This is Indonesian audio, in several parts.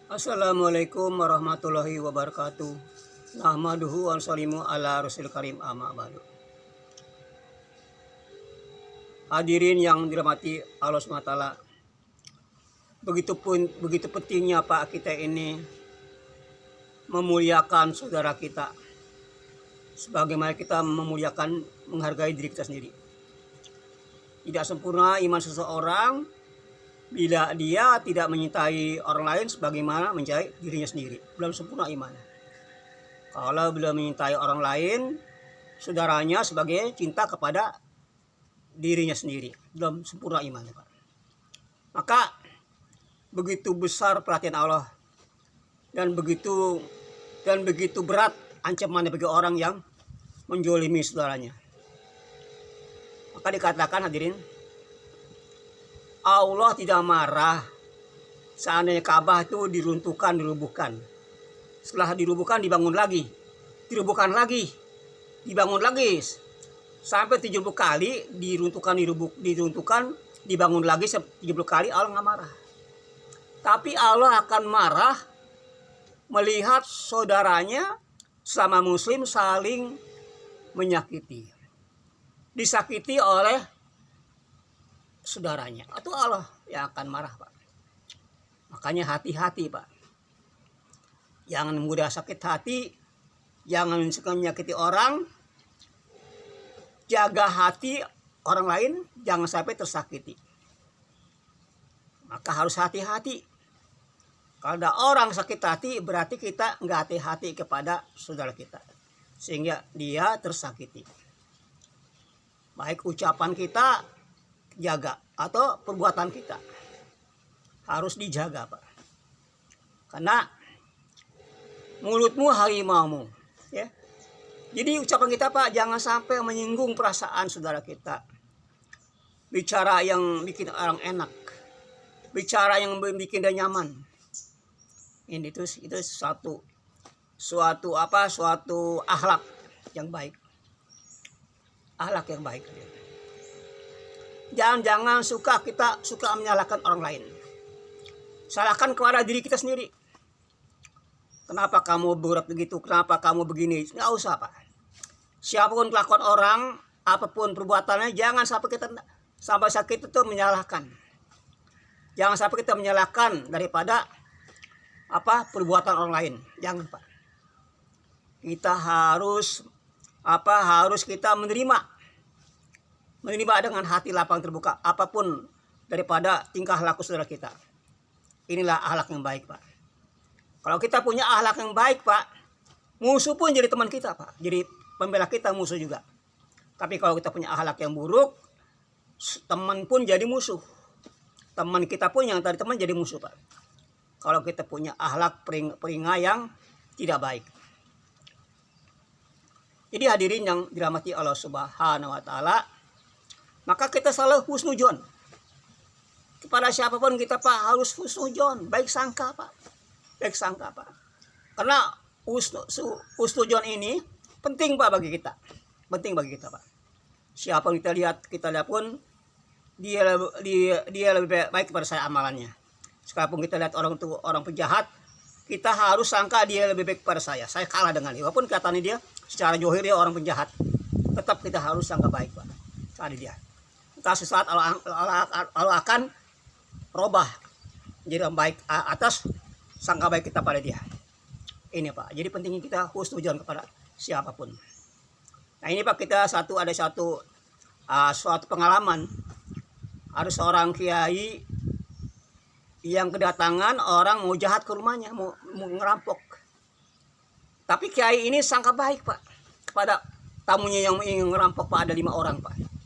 Assalamualaikum warahmatullahi wabarakatuh. Nahmaduhu wa nusallimu ala rasul karim amma ba'du. Hadirin yang dirahmati Allah SWT, begitu pentingnya Pak kita ini memuliakan saudara kita sebagaimana kita memuliakan menghargai diri kita sendiri. Tidak sempurna iman seseorang bila dia tidak menyintai orang lain sebagaimana mencintai dirinya sendiri. Belum sempurna imannya. Kalau belum menyintai orang lain, saudaranya sebagai cinta kepada dirinya sendiri, belum sempurna imannya, Pak. Maka begitu besar perhatian Allah dan begitu berat ancamannya bagi orang yang menjolimi saudaranya. Maka dikatakan, hadirin, Allah tidak marah seandainya Ka'bah itu dirubuhkan. Setelah dirubuhkan dibangun lagi, dirubuhkan lagi, dibangun lagi sampai 70 kali diruntuhkan, dibangun lagi 70 kali. Allah nggak marah. Tapi Allah akan marah melihat saudaranya sama muslim saling menyakiti, disakiti oleh saudaranya. Itu Allah yang akan marah, Pak. Makanya hati-hati, Pak. Jangan mudah sakit hati, jangan suka menyakiti orang, jaga hati orang lain, jangan sampai tersakiti. Maka harus hati-hati. Kalau ada orang sakit hati, berarti kita nggak hati-hati kepada saudara kita, sehingga dia tersakiti. Baik ucapan kita jaga atau perbuatan kita harus dijaga, Pak. Karena mulutmu harimaumu, ya. Jadi ucapan kita, Pak, jangan sampai menyinggung perasaan saudara kita. Bicara yang bikin orang enak, bicara yang bikin dia nyaman. Ini itu suatu akhlak yang baik. Akhlak yang baik. Jangan kita suka menyalahkan orang lain. Salahkan kepada diri kita sendiri. Kenapa kamu berat begitu? Kenapa kamu begini? Nggak usah, Pak. Siapapun kelakuan orang, apapun perbuatannya, jangan sampai sakit itu menyalahkan. Jangan sampai kita menyalahkan daripada perbuatan orang lain. Jangan, Pak. Kita harus kita menerima dengan hati lapang terbuka apapun daripada tingkah laku saudara kita. Inilah akhlak yang baik, Pak. Kalau kita punya akhlak yang baik, Pak, musuh pun jadi teman kita, Pak. Jadi pembela kita musuh juga. Tapi kalau kita punya akhlak yang buruk, teman pun jadi musuh. Teman kita pun yang tadi teman jadi musuh, Pak. Kalau kita punya akhlak peringah yang tidak baik. Jadi hadirin yang dirahmati Allah Subhanahu wa taala, maka kita selalu husnudzon. Kepada siapapun kita, Pak, harus husnudzon, baik sangka, Pak. Baik sangka, Pak. Karena husnudzon ini penting, Pak, bagi kita. Penting bagi kita, Pak. Siapa yang kita lihat pun dia lebih baik kepada saya amalannya. Sekalipun kita lihat orang penjahat, kita harus sangka dia lebih baik kepada saya. Saya kalah dengan dia. Walaupun katanya dia secara johir dia orang penjahat, tetap kita harus sangka baik, Pak. Tadi dia. Entah sesaat Allah akan robah jadi orang baik atas sangka baik kita pada dia. Ini, Pak. Jadi pentingnya kita husnudzon kepada siapapun. Nah ini, Pak, kita ada suatu pengalaman. Ada seorang kiai yang kedatangan orang mau jahat ke rumahnya, mau ngerampok. Tapi kiai ini sangka baik, Pak, kepada tamunya yang ingin ngerampok, Pak. Ada 5 orang, Pak.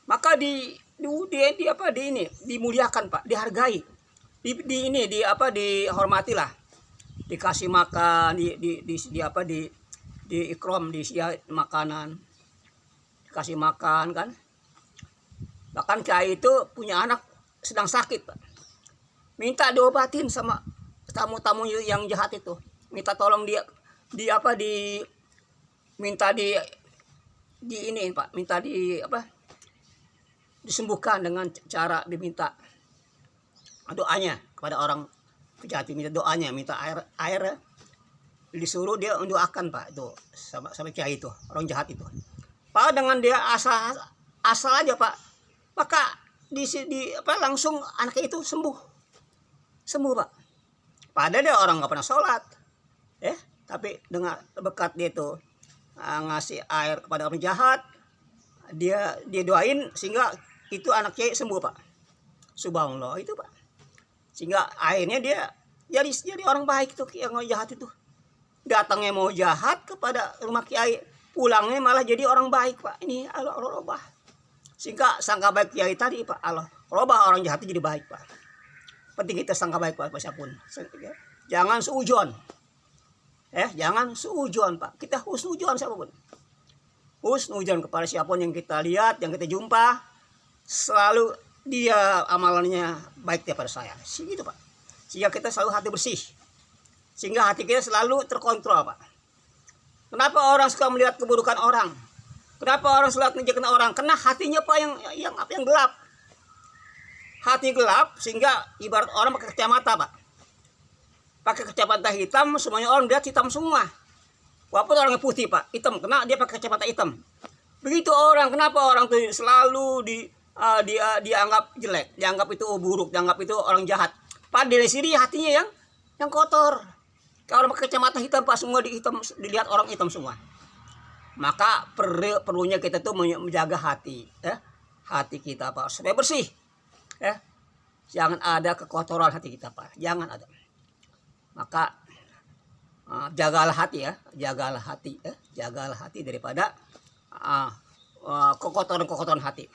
Maka dimuliakan, Pak, dihargai. Dihormatilah. Dikasih makan, di ikram, disiapin makanan. Dikasih makan, kan. Bahkan kiai itu punya anak sedang sakit, Pak. Minta diobatin sama tamu-tamu yang jahat itu. Minta tolong disembuhkan dengan cara diminta doanya kepada orang penjahat minta doanya, minta air disuruh dia mendoakan Pak itu sama kiai itu, orang jahat itu. Pak dengan dia asal aja Pak, maka langsung anaknya itu sembuh Pak. Padahal dia orang nggak pernah sholat, tapi dengan berkat dia itu ngasih air kepada orang jahat, dia doain sehingga itu anaknya sembuh Pak. Subhanallah itu Pak. Sehingga akhirnya dia jadi orang baik itu yang jahat itu. Datangnya mau jahat kepada rumah kiai, pulangnya malah jadi orang baik Pak. Ini Allah robah. Sehingga sangka baik kiai tadi Pak, Allah robah orang jahat itu jadi baik Pak. Penting kita sangka baik Pak siapapun. Jangan seujon. Jangan seujon Pak. Kita husnujon siapapun. Husnujon kepada siapapun yang kita lihat, yang kita jumpa, selalu dia amalannya baik daripada saya. Gitu Pak. Sehingga kita selalu hati bersih. Sehingga hati kita selalu terkontrol Pak. Kenapa orang suka melihat keburukan orang? Kenapa orang selalu menjadikan orang? Karena hatinya Pak yang gelap. Hati gelap sehingga ibarat orang pakai kacamata Pak. Pakai kacamata hitam, semuanya orang lihat hitam semua. Walaupun orangnya putih Pak, hitam, kena dia pakai kacamata hitam. Begitu orang, kenapa orang tuh selalu dianggap jelek, dianggap itu buruk, dianggap itu orang jahat. Padahal sendiri hatinya yang kotor. Kalau pakai kacamata hitam Pak, semua dilihat orang hitam semua. Maka perlunya kita tuh menjaga hati, hati kita Pak supaya bersih. Jangan ada kekotoran hati kita Pak, jangan ada. Maka jagalah hati jagalah hati daripada kekotoran hati.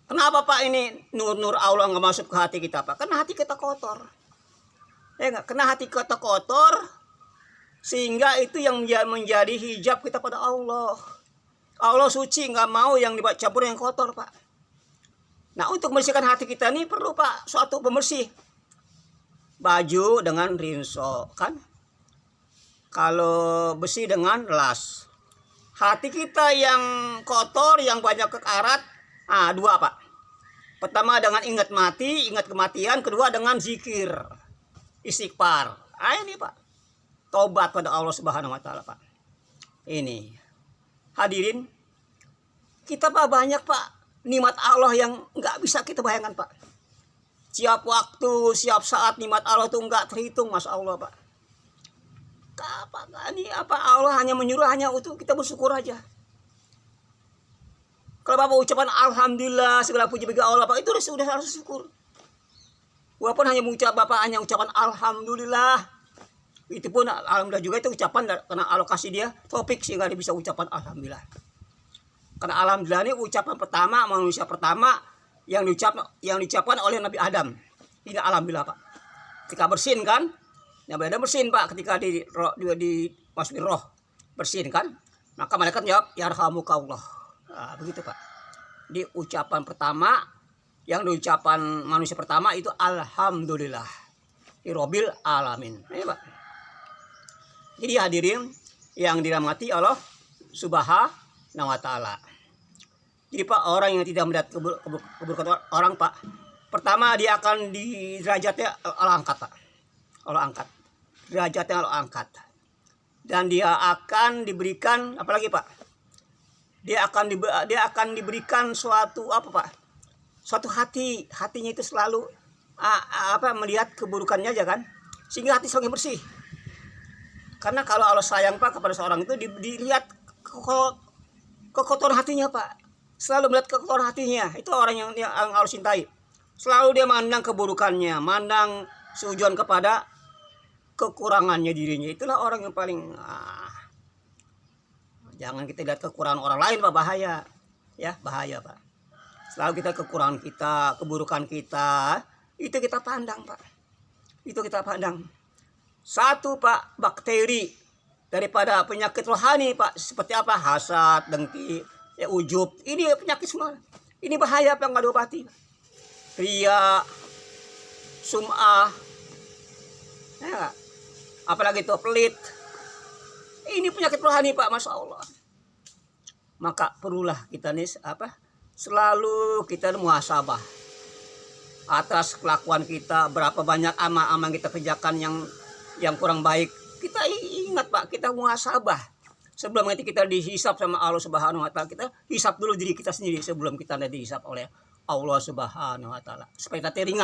Kenapa Pak ini nur Allah nggak masuk ke hati kita Pak? Karena hati kita kotor. Karena hati kita kotor, sehingga itu yang menjadi hijab kita pada Allah. Allah suci, nggak mau yang dicampur yang kotor Pak. Nah untuk membersihkan hati kita ini perlu Pak suatu pembersih. Baju dengan rinso kan, kalau besi dengan las. Hati kita yang kotor, yang banyak kekarat, dua Pak. Pertama dengan ingat mati, ingat kematian. Kedua dengan zikir, istighfar. Ini Pak, tobat pada Allah Subhanahu Wa Taala Pak. Ini hadirin, kita Pak banyak Pak nikmat Allah yang nggak bisa kita bayangkan Pak. Siap waktu, siap saat nikmat Allah itu enggak terhitung, Masya Allah Pak. Apa Allah hanya menyuruh hanya untuk kita bersyukur aja. Kalau Bapak ucapan Alhamdulillah, segala puji bagi Allah Pak, itu sudah harus syukur. Walaupun Bapak hanya ucapan Alhamdulillah, itu pun Alhamdulillah juga itu ucapan karena Allah kasih dia topik sehingga dia bisa ucapan Alhamdulillah. Karena Alhamdulillah ini ucapan pertama, manusia pertama yang diucapkan oleh Nabi Adam. Ini Alhamdulillah Pak. Ketika bersin kan, Nabi Adam bersin Pak, ketika dimasukin roh bersin kan, maka malaikat jawab yarhamukallah. Begitu Pak. Di ucapan pertama yang diucapan manusia pertama itu Alhamdulillah Rabbil alamin. Ini Pak. Jadi hadirin yang dirahmati Allah Subhanahu Wa Taala. Jadi Pak, orang yang tidak melihat keburukan orang Pak, pertama dia akan di derajatnya Allah angkat Pak. Allah angkat. Derajatnya Allah angkat. Dan dia akan diberikan apalagi Pak? Dia akan diberikan suatu apa Pak? Suatu hatinya itu selalu melihat keburukannya aja kan, sehingga hati selalu bersih. Karena kalau Allah sayang Pak kepada seorang itu dilihat kekotoran hatinya Pak. Selalu melihat kekotoran hatinya. Itu orang yang harus cintai. Selalu dia mandang keburukannya, mandang seujuan kepada kekurangannya dirinya. Itulah orang yang paling jangan kita lihat kekurangan orang lain Pak, bahaya. Ya, bahaya Pak. Selalu kita kekurangan kita, keburukan kita, itu kita pandang Pak. Itu kita pandang. Satu Pak, bakteri daripada penyakit rohani Pak, seperti apa? Hasad, dengki, ujub. Ini penyakit semua. Ini bahaya Pak, nggak diobati. Ria, sum'ah, apalagi itu pelit. Ini penyakit rohani Pak, Masya Allah. Maka perlulah kita nih selalu kita muhasabah. atas kelakuan kita, berapa banyak amal-amal yang kita kerjakan yang kurang baik. Kita ingat Pak, kita muhasabah. Sebelum nanti kita dihisap sama Allah Subhanahu wa taala, kita hisap dulu diri kita sendiri sebelum kita nanti dihisap oleh Allah Subhanahu wa taala. Supaya kita ringan.